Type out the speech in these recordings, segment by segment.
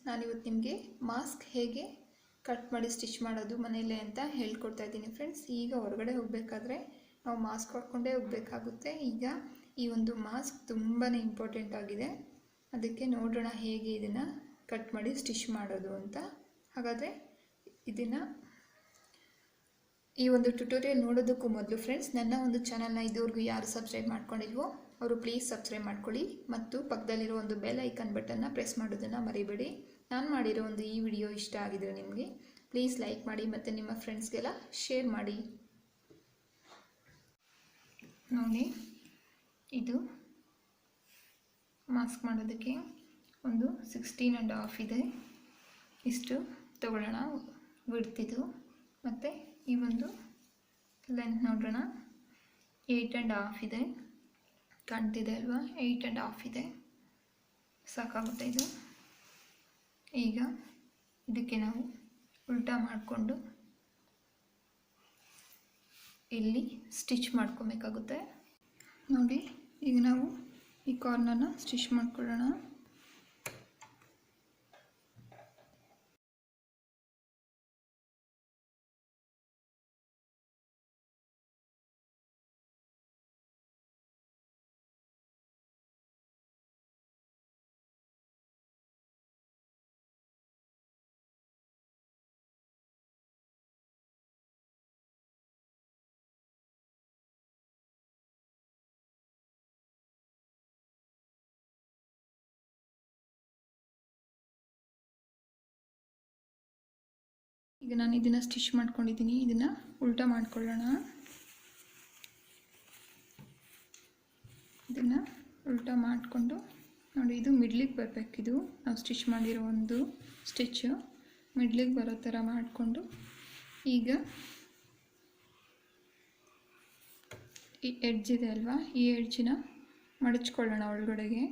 ನಾನಿವತ್ತು ನಿಮಗೆ ಮಾಸ್ಕ್ ಹೇಗೆ ಕಟ್ ಮಾಡಿ ಸ್ಟಿಚ್ ಮಾಡೋದು ಮನೆಯಲ್ಲೇ ಅಂತ ಹೇಳ್ಕೊಡ್ತಾ ಇದ್ದೀನಿ ಫ್ರೆಂಡ್ಸ್. ಈಗ ಹೊರಗಡೆ ಹೋಗಬೇಕಾದ್ರೆ ನಾವು ಮಾಸ್ಕ್ ಹಾಕ್ಕೊಂಡೇ ಹೋಗಬೇಕಾಗುತ್ತೆ. ಈಗ ಈ ಒಂದು ಮಾಸ್ಕ್ ತುಂಬಾ ಇಂಪಾರ್ಟೆಂಟ್ ಆಗಿದೆ. ಅದಕ್ಕೆ ನೋಡೋಣ ಹೇಗೆ ಇದನ್ನು ಕಟ್ ಮಾಡಿ ಸ್ಟಿಚ್ ಮಾಡೋದು ಅಂತ. ಹಾಗಾದರೆ ಈ ಒಂದು ಟ್ಯುಟೋರಿಯಲ್ ನೋಡೋದಕ್ಕೂ ಮೊದಲು ಫ್ರೆಂಡ್ಸ್, ನನ್ನ ಒಂದು ಚಾನಲ್ನ ಇದುವರೆಗೂ ಯಾರು ಸಬ್ಸ್ಕ್ರೈಬ್ ಮಾಡ್ಕೊಂಡಿಲ್ವೋ ಅವರು ಪ್ಲೀಸ್ ಸಬ್ಸ್ಕ್ರೈಬ್ ಮಾಡ್ಕೊಳ್ಳಿ ಮತ್ತು ಪಕ್ಕದಲ್ಲಿರೋ ಒಂದು ಬೆಲ್ ಐಕನ್ ಬಟನ್ನ ಪ್ರೆಸ್ ಮಾಡೋದನ್ನು ಮರಿಬೇಡಿ. ನಾನು ಮಾಡಿರೋ ಒಂದು ಈ ವಿಡಿಯೋ ಇಷ್ಟ ಆಗಿದ್ರೆ ನಿಮಗೆ ಪ್ಲೀಸ್ ಲೈಕ್ ಮಾಡಿ ಮತ್ತು ನಿಮ್ಮ ಫ್ರೆಂಡ್ಸ್ಗೆಲ್ಲ ಶೇರ್ ಮಾಡಿ. ನೋಡಿ, ಇದು ಮಾಸ್ಕ್ ಮಾಡೋದಕ್ಕೆ ಒಂದು 16.5 ಇದೆ. ಇಷ್ಟು ತಗೊಳ್ಳೋಣ ಬಿಡ್ತಿದ್ದು. ಮತ್ತು ಈ ಒಂದು ಲೆಂತ್ ನೋಡೋಣ, 8.5 ಇದೆ. ಕಾಣ್ತಿದೆ ಅಲ್ವಾ? 8.5 ಇದೆ, ಸಾಕಾಗುತ್ತೆ ಇದು. ಈಗ ಇದಕ್ಕೆ ನಾವು ಉಲ್ಟಾ ಮಾಡಿಕೊಂಡು ಇಲ್ಲಿ ಸ್ಟಿಚ್ ಮಾಡ್ಕೊಬೇಕಾಗುತ್ತೆ. ನೋಡಿ, ಈಗ ನಾವು ಈ ಕಾರ್ನರ್ನ ಸ್ಟಿಚ್ ಮಾಡ್ಕೊಳ್ಳೋಣ. ಈಗ ನಾನು ಇದನ್ನು ಸ್ಟಿಚ್ ಮಾಡ್ಕೊಂಡಿದ್ದೀನಿ. ಇದನ್ನು ಉಲ್ಟಾ ಮಾಡ್ಕೊಳ್ಳೋಣ. ಇದನ್ನು ಉಲ್ಟಾ ಮಾಡಿಕೊಂಡು ನೋಡಿ, ಇದು ಮಿಡ್ಲಿಗೆ ಬರಬೇಕಿದು. ನಾವು ಸ್ಟಿಚ್ ಮಾಡಿರೋ ಒಂದು ಸ್ಟಿಚ್ಚು ಮಿಡ್ಲಿಗೆ ಬರೋ ಥರ ಮಾಡಿಕೊಂಡು ಈಗ ಈ ಎಡ್ಜ್ ಇದೆ ಅಲ್ವಾ, ಈ ಎಡ್ಜಿನ ಮಡಚ್ಕೊಳ್ಳೋಣ ಒಳಗಡೆಗೆ.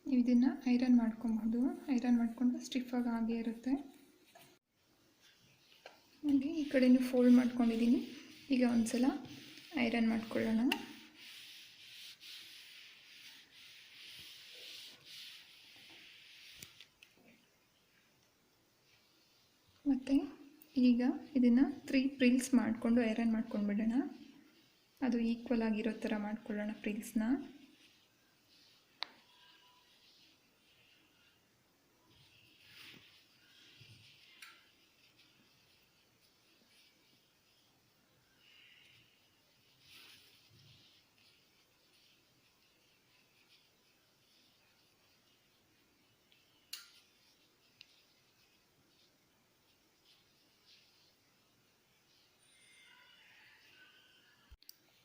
ಇದನ್ನು ಐರನ್ ಮಾಡ್ಕೊಬಹುದು. ಐರನ್ ಮಾಡಿಕೊಂಡು ಸ್ಟಿಫಾಗಿ ಹಾಗೆ ಇರುತ್ತೆ. ಹಾಗೆ ಈ ಕಡೆನೂ ಫೋಲ್ಡ್ ಮಾಡ್ಕೊಂಡಿದ್ದೀನಿ. ಈಗ ಒಂದು ಸಲ ಐರನ್ ಮಾಡ್ಕೊಳ್ಳೋಣ. ಮತ್ತು ಈಗ ಇದನ್ನು 3 ಪ್ರಿಲ್ಸ್ ಮಾಡಿಕೊಂಡು ಐರನ್ ಮಾಡ್ಕೊಂಡ್ಬಿಡೋಣ. ಅದು ಈಕ್ವಲ್ ಆಗಿರೋ ಥರ ಮಾಡ್ಕೊಳ್ಳೋಣ ಪ್ರಿಲ್ಸ್ನ.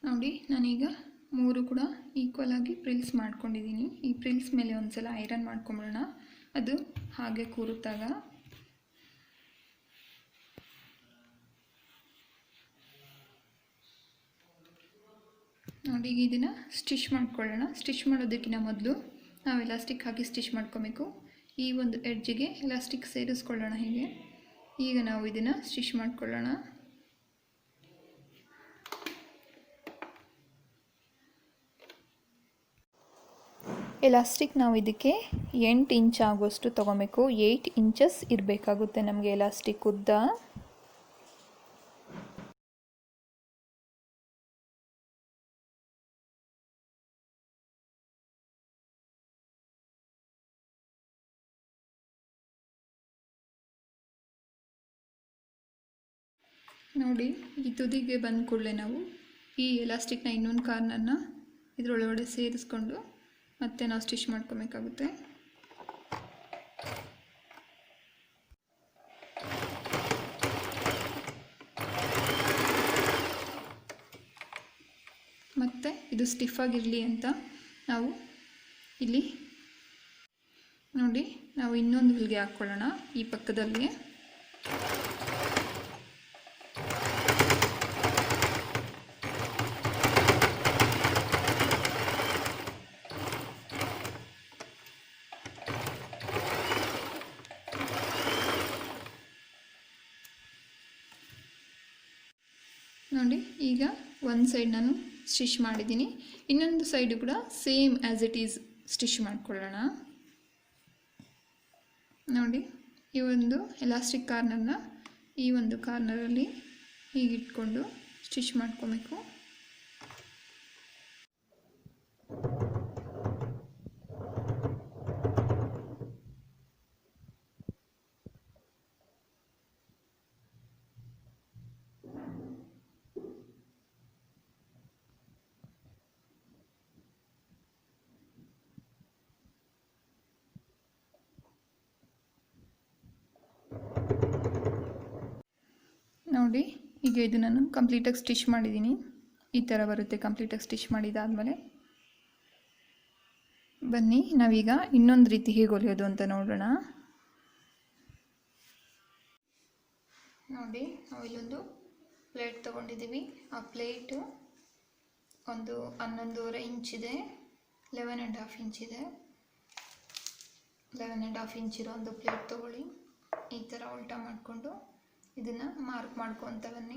ನೋಡಿ, ನಾನೀಗ 3 ಕೂಡ ಈಕ್ವಲ್ ಆಗಿ ಪ್ರಿಲ್ಸ್ ಮಾಡ್ಕೊಂಡಿದ್ದೀನಿ. ಈ ಪ್ರಿಲ್ಸ್ ಮೇಲೆ ಒಂದು ಸಲ ಐರನ್ ಮಾಡ್ಕೊಂಬಿಡೋಣ. ಅದು ಹಾಗೆ ಕೂರುತ್ತಾಗ ನೋಡಿ, ಈಗ ಇದನ್ನು ಸ್ಟಿಚ್ ಮಾಡ್ಕೊಳ್ಳೋಣ. ಸ್ಟಿಚ್ ಮಾಡೋದಕ್ಕಿಂತ ಮೊದಲು ನಾವು ಎಲಾಸ್ಟಿಕ್ ಹಾಕಿ ಸ್ಟಿಚ್ ಮಾಡ್ಕೊಬೇಕು. ಈ ಒಂದು ಎಡ್ಜಿಗೆ ಎಲಾಸ್ಟಿಕ್ ಸೇರಿಸ್ಕೊಳ್ಳೋಣ ಹೀಗೆ. ಈಗ ನಾವು ಇದನ್ನು ಸ್ಟಿಚ್ ಮಾಡ್ಕೊಳ್ಳೋಣ. ಎಲಾಸ್ಟಿಕ್ ನಾವು ಇದಕ್ಕೆ 8 ಇಂಚ್ ಆಗುವಷ್ಟು ತೊಗೊಬೇಕು. 8 ಇಂಚಸ್ ಇರಬೇಕಾಗುತ್ತೆ ನಮಗೆ ಎಲಾಸ್ಟಿಕ್ ಉದ್ದ. ನೋಡಿ, ಈ ತುದಿಗೆ ಬಂದ ಕೂಡಲೇ ನಾವು ಈ ಎಲಾಸ್ಟಿಕ್ನ ಇನ್ನೊಂದು ಕಾರ್ನರ್ನ ಇದರೊಳಗಡೆ ಸೇರಿಸ್ಕೊಂಡು ಮತ್ತೆ ನಾವು ಸ್ಟಿಚ್ ಮಾಡ್ಕೊಬೇಕಾಗುತ್ತೆ. ಮತ್ತು ಇದು ಸ್ಟಿಫಾಗಿರಲಿ ಅಂತ ನಾವು ಇಲ್ಲಿ ನೋಡಿ, ನಾವು ಇನ್ನೊಂದು ಹೊಲಿಗೆ ಹಾಕ್ಕೊಳ್ಳೋಣ ಈ ಪಕ್ಕದಲ್ಲಿ. ನೋಡಿ ಈಗ ಒಂದು ಸೈಡ್ ನಾನು ಸ್ಟಿಚ್ ಮಾಡಿದ್ದೀನಿ, ಇನ್ನೊಂದು ಸೈಡು ಕೂಡ same as it is stitch ಮಾಡ್ಕೊಳ್ಳೋಣ. ನೋಡಿ ಈ ಒಂದು ಎಲಾಸ್ಟಿಕ್ ಕಾರ್ನರ್ನ ಈ ಒಂದು ಕಾರ್ನರಲ್ಲಿ ಹೀಗೆ ಇಟ್ಕೊಂಡು ಸ್ಟಿಚ್ ಮಾಡ್ಕೊಬೇಕು. ನೋಡಿ ಈಗ ಇದು ನಾನು ಕಂಪ್ಲೀಟಾಗಿ ಸ್ಟಿಚ್ ಮಾಡಿದ್ದೀನಿ. ಈ ಥರ ಬರುತ್ತೆ ಕಂಪ್ಲೀಟಾಗಿ ಸ್ಟಿಚ್ ಮಾಡಿದಾದಮೇಲೆ. ಬನ್ನಿ ನಾವೀಗ ಇನ್ನೊಂದು ರೀತಿ ಹೇಗೆ ಹೊಲಿಯೋದು ಅಂತ ನೋಡೋಣ. ನೋಡಿ ನಾವು ಇಲ್ಲೊಂದು ಪ್ಲೇಟ್ ತೊಗೊಂಡಿದ್ದೀವಿ. ಆ ಪ್ಲೇಟು ಒಂದು 11.5 ಇಂಚಿದೆ, 11.5 ಇಂಚಿದೆ. 11.5 ಇಂಚಿರೋ ಒಂದು ಪ್ಲೇಟ್ ತೊಗೊಳ್ಳಿ. ಈ ಥರ ಉಲ್ಟಾ ಮಾಡಿಕೊಂಡು ಇದನ್ನು ಮಾರ್ಕ್ ಮಾಡ್ಕೊತ ಬನ್ನಿ.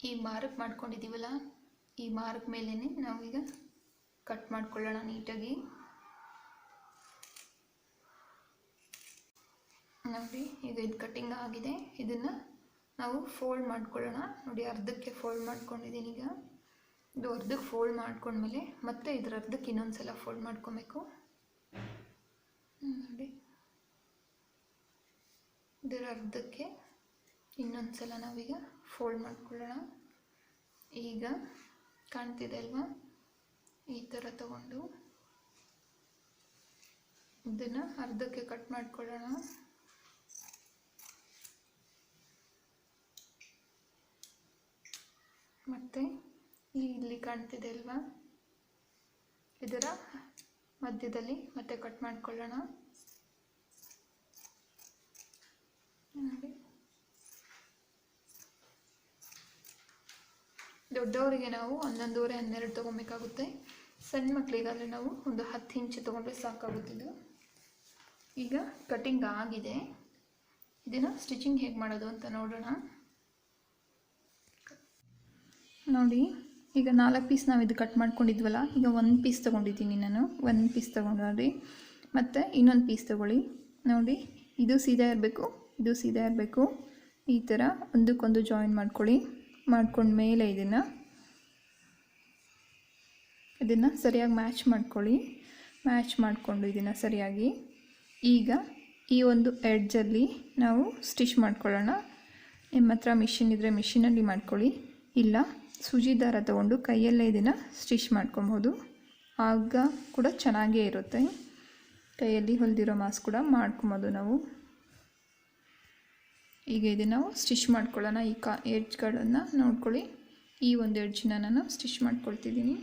ಈ ಮಾರ್ಕ್ ಮಾಡ್ಕೊಂಡಿದ್ದೀವಲ್ಲ, ಈ ಮಾರ್ಕ್ ಮೇಲೇ ನಾವೀಗ ಕಟ್ ಮಾಡ್ಕೊಳ್ಳೋಣ ನೀಟಾಗಿ. ನೋಡಿ ಈಗ ಇದು ಕಟ್ಟಿಂಗ್ ಆಗಿದೆ. ಇದನ್ನು ನಾವು ಫೋಲ್ಡ್ ಮಾಡ್ಕೊಳ್ಳೋಣ. ನೋಡಿ ಅರ್ಧಕ್ಕೆ ಫೋಲ್ಡ್ ಮಾಡ್ಕೊಂಡಿದ್ದೀನಿ. ಈಗ ಇದು ಅರ್ಧಕ್ಕೆ ಫೋಲ್ಡ್ ಮಾಡ್ಕೊಂಡ್ಮೇಲೆ ಮತ್ತೆ ಇದರ ಅರ್ಧಕ್ಕೆ ಇನ್ನೊಂದು ಸಲ ಫೋಲ್ಡ್ ಮಾಡ್ಕೊಬೇಕು. ನೋಡಿ ಇದರ ಅರ್ಧಕ್ಕೆ ಇನ್ನೊಂದು ಸಲ ನಾವೀಗ ಫೋಲ್ಡ್ ಮಾಡ್ಕೊಳ್ಳೋಣ. ಈಗ ಕಾಣ್ತಿದೆ ಅಲ್ವಾ, ಈ ಥರ ತಗೊಂಡು ಇದನ್ನು ಅರ್ಧಕ್ಕೆ ಕಟ್ ಮಾಡ್ಕೊಳ್ಳೋಣ. ಮತ್ತು ಇಲ್ಲಿ ಕಾಣ್ತಿದೆ ಅಲ್ವಾ, ಇದರ ಮಧ್ಯದಲ್ಲಿ ಮತ್ತೆ ಕಟ್ ಮಾಡ್ಕೊಳ್ಳೋಣ. ನೋಡಿ ದೊಡ್ಡವರಿಗೆ ನಾವು 11.5-12 ತೊಗೊಬೇಕಾಗುತ್ತೆ. ಸಣ್ಣ ಮಕ್ಕಳಿಗಾದರೆ ನಾವು ಒಂದು 10 ಇಂಚು ತೊಗೊಂಡ್ರೆ ಸಾಕಾಗುತ್ತಿದ್ದು. ಈಗ ಕಟ್ಟಿಂಗ್ ಆಗಿದೆ. ಇದನ್ನು ಸ್ಟಿಚಿಂಗ್ ಹೇಗೆ ಮಾಡೋದು ಅಂತ ನೋಡೋಣ. ನೋಡಿ ಈಗ 4 ಪೀಸ್ ನಾವು ಇದು ಕಟ್ ಮಾಡ್ಕೊಂಡಿದ್ವಲ್ಲ, ಈಗ 1 ಪೀಸ್ ತೊಗೊಂಡಿದ್ದೀನಿ ನಾನು. 1 ಪೀಸ್ ತೊಗೊಂಡ್ರಿ ಮತ್ತು ಇನ್ನೊಂದು ಪೀಸ್ ತೊಗೊಳ್ಳಿ. ನೋಡಿ ಇದು ಸೀದಾ ಇರಬೇಕು, ಇದು ಸೀದಾ ಇರಬೇಕು. ಈ ಥರ ಒಂದಕ್ಕೊಂದು ಜಾಯಿನ್ ಮಾಡ್ಕೊಳ್ಳಿ. ಮಾಡ್ಕೊಂಡ್ಮೇಲೆ ಇದನ್ನು ಸರಿಯಾಗಿ ಮ್ಯಾಚ್ ಮಾಡ್ಕೊಳ್ಳಿ. ಮ್ಯಾಚ್ ಮಾಡಿಕೊಂಡು ಇದನ್ನು ಸರಿಯಾಗಿ ಈಗ ಈ ಒಂದು ಎಡ್ಜಲ್ಲಿ ನಾವು ಸ್ಟಿಚ್ ಮಾಡ್ಕೊಳ್ಳೋಣ. ನಿಮ್ಮ ಹತ್ರ ಮಿಷಿನ್ ಇದ್ದರೆ ಮಿಷಿನಲ್ಲಿ ಮಾಡ್ಕೊಳ್ಳಿ, ಇಲ್ಲ ಸೂಜಿ ದಾರ ತೊಗೊಂಡು ಕೈಯಲ್ಲೇ ಇದನ್ನು ಸ್ಟಿಚ್ ಮಾಡ್ಕೊಬೋದು. ಆಗ ಕೂಡ ಚೆನ್ನಾಗೇ ಇರುತ್ತೆ. ಕೈಯಲ್ಲಿ ಹೊಲಿದಿರೋ ಮಾಸ್ಕ್ ಕೂಡ ಮಾಡ್ಕೊಬೋದು ನಾವು. ಈಗ ಇದನ್ನು ನಾವು ಸ್ಟಿಚ್ ಮಾಡ್ಕೊಳ್ಳೋಣ. ಈ ಎಡ್ಜ್ಗಳನ್ನು ನೋಡ್ಕೊಳ್ಳಿ. ಈ ಒಂದು ಎಡ್ಜನ್ನ ನಾನು ಸ್ಟಿಚ್ ಮಾಡ್ಕೊಳ್ತಿದ್ದೀನಿ.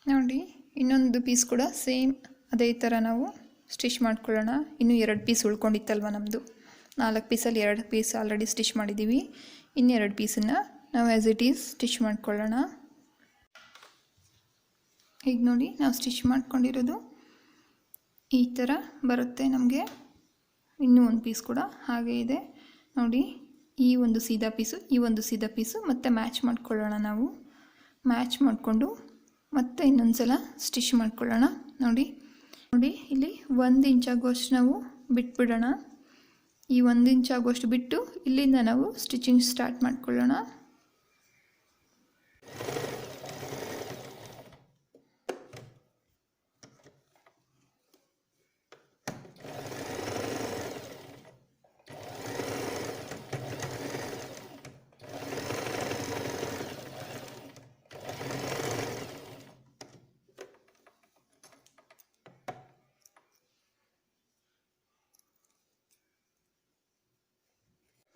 ನೋಡಿ ಇನ್ನೊಂದು ಪೀಸ್ ಕೂಡ ಸೇಮ್ ಅದೇ ಥರ ನಾವು ಸ್ಟಿಚ್ ಮಾಡ್ಕೊಳ್ಳೋಣ. ಇನ್ನೂ 2 ಪೀಸ್ ಉಳ್ಕೊಂಡಿತ್ತಲ್ವ ನಮ್ಮದು. 4 ಪೀಸಲ್ಲಿ 2 ಪೀಸ್ ಆಲ್ರೆಡಿ ಸ್ಟಿಚ್ ಮಾಡಿದ್ದೀವಿ. ಇನ್ನು 2 ಪೀಸನ್ನು ನಾವು ಆ್ಯಸ್ ಇಟ್ ಈಸ್ ಸ್ಟಿಚ್ ಮಾಡ್ಕೊಳ್ಳೋಣ. ಈಗ ನೋಡಿ ನಾವು ಸ್ಟಿಚ್ ಮಾಡ್ಕೊಂಡಿರೋದು ಈ ಥರ ಬರುತ್ತೆ ನಮಗೆ. ಇನ್ನೂ 1 ಪೀಸ್ ಕೂಡ ಹಾಗೇ ಇದೆ. ನೋಡಿ ಈ ಒಂದು ಸೀದಾ ಪೀಸು, ಈ ಒಂದು ಸೀದಾ ಪೀಸು ಮತ್ತೆ ಮ್ಯಾಚ್ ಮಾಡ್ಕೊಳ್ಳೋಣ. ನಾವು ಮ್ಯಾಚ್ ಮಾಡಿಕೊಂಡು ಮತ್ತೆ ಇನ್ನೊಂದು ಸಲ ಸ್ಟಿಚ್ ಮಾಡ್ಕೊಳ್ಳೋಣ. ನೋಡಿ ಇಲ್ಲಿ 1 ಇಂಚ್ ಆಗುವಷ್ಟು ನಾವು ಬಿಟ್ಬಿಡೋಣ. ಈ 1 ಇಂಚ್ ಆಗುವಷ್ಟು ಬಿಟ್ಟು ಇಲ್ಲಿಂದ ನಾವು ಸ್ಟಿಚಿಂಗ್ ಸ್ಟಾರ್ಟ್ ಮಾಡ್ಕೊಳ್ಳೋಣ.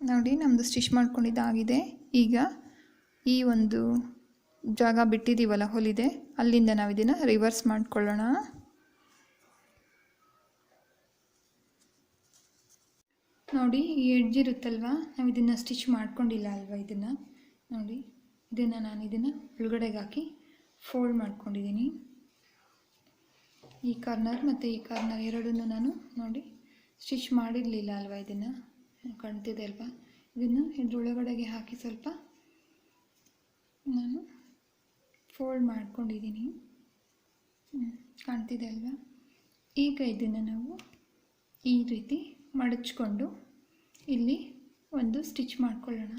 ನೋಡಿ ನಮ್ಮದು ಸ್ಟಿಚ್ ಮಾಡ್ಕೊಂಡಿದ್ದಾಗಿದೆ. ಈಗ ಈ ಒಂದು ಜಾಗ ಬಿಟ್ಟಿದ್ದೀವಲ್ಲ ಹೊಲಿದೆ, ಅಲ್ಲಿಂದ ನಾವು ಇದನ್ನು ರಿವರ್ಸ್ ಮಾಡ್ಕೊಳ್ಳೋಣ. ನೋಡಿ ಈ ಎಡ್ಜ್ ಇರುತ್ತಲ್ವ, ನಾವು ಇದನ್ನು ಸ್ಟಿಚ್ ಮಾಡ್ಕೊಂಡಿಲ್ಲ ಅಲ್ವಾ, ಇದನ್ನು ನೋಡಿ, ಇದನ್ನು ಒಳಗಡೆಗೆ ಹಾಕಿ ಫೋಲ್ಡ್ ಮಾಡ್ಕೊಂಡಿದ್ದೀನಿ. ಈ ಕಾರ್ನರ್ ಮತ್ತು ಈ ಕಾರ್ನರ್ ಎರಡನ್ನೂ ನಾನು ನೋಡಿ ಸ್ಟಿಚ್ ಮಾಡಿರಲಿಲ್ಲ ಅಲ್ವಾ, ಇದನ್ನು ಕಾಣ್ತಿದೆ ಅಲ್ವಾ, ಇದನ್ನು ಇದ್ರೊಳಗಡೆಗೆ ಹಾಕಿ ಸ್ವಲ್ಪ ನಾನು ಫೋಲ್ಡ್ ಮಾಡ್ಕೊಂಡಿದ್ದೀನಿ. ಕಾಣ್ತಿದೆ ಅಲ್ವಾ. ಈಗ ಇದನ್ನು ನಾವು ಈ ರೀತಿ ಮಡಚ್ಕೊಂಡು ಇಲ್ಲಿ ಒಂದು ಸ್ಟಿಚ್ ಮಾಡ್ಕೊಳ್ಳೋಣ.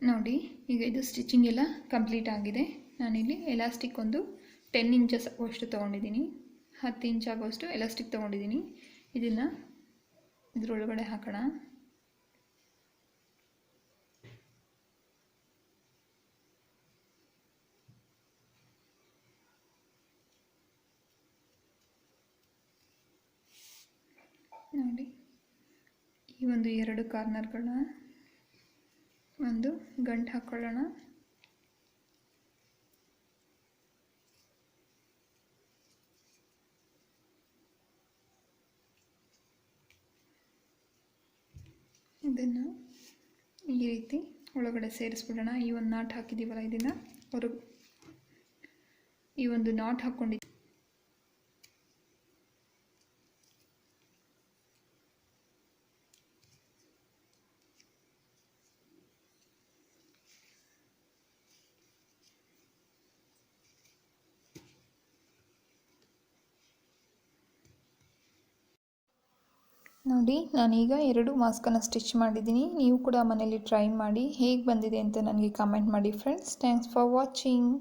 ನೋಡಿ ಈಗ ಇದು ಸ್ಟಿಚಿಂಗ್ ಎಲ್ಲ ಕಂಪ್ಲೀಟ್ ಆಗಿದೆ. ನಾನಿಲ್ಲಿ ಎಲಾಸ್ಟಿಕ್ ಒಂದು 10 ಇಂಚಸ್ ಅಷ್ಟು ತೊಗೊಂಡಿದ್ದೀನಿ, 10 ಇಂಚ್ ಆಗೋಷ್ಟು ಎಲಾಸ್ಟಿಕ್ ತೊಗೊಂಡಿದ್ದೀನಿ. ಇದನ್ನು ಇದರೊಳಗಡೆ ಹಾಕೋಣ. ನೋಡಿ ಈ ಒಂದು 2 ಕಾರ್ನರ್ಗಳನ್ನ ಒಂದು ಗಂಟು ಹಾಕ್ಕೊಳ್ಳೋಣ. ಇದನ್ನು ಈ ರೀತಿ ಒಳಗಡೆ ಸೇರಿಸ್ಬಿಡೋಣ. ಈ ಒಂದು ನಾಟ್ ಹಾಕಿದ್ದೀವಲ್ಲ, ಇದನ್ನು ಹೊರಗೆ ಈ ಒಂದು ನಾಟ್ ಹಾಕ್ಕೊಂಡಿದ್ದೀವಿ. ನೋಡಿ ನಾನೀಗ 2 ಮಾಸ್ಕನ್ನು ಸ್ಟಿಚ್ ಮಾಡಿದ್ದೀನಿ. ನೀವು ಕೂಡ ಮನೇಲಿ ಟ್ರೈ ಮಾಡಿ, ಹೇಗೆ ಬಂದಿದೆ ಅಂತ ನನಗೆ ಕಮೆಂಟ್ ಮಾಡಿ ಫ್ರೆಂಡ್ಸ್. Thanks for watching.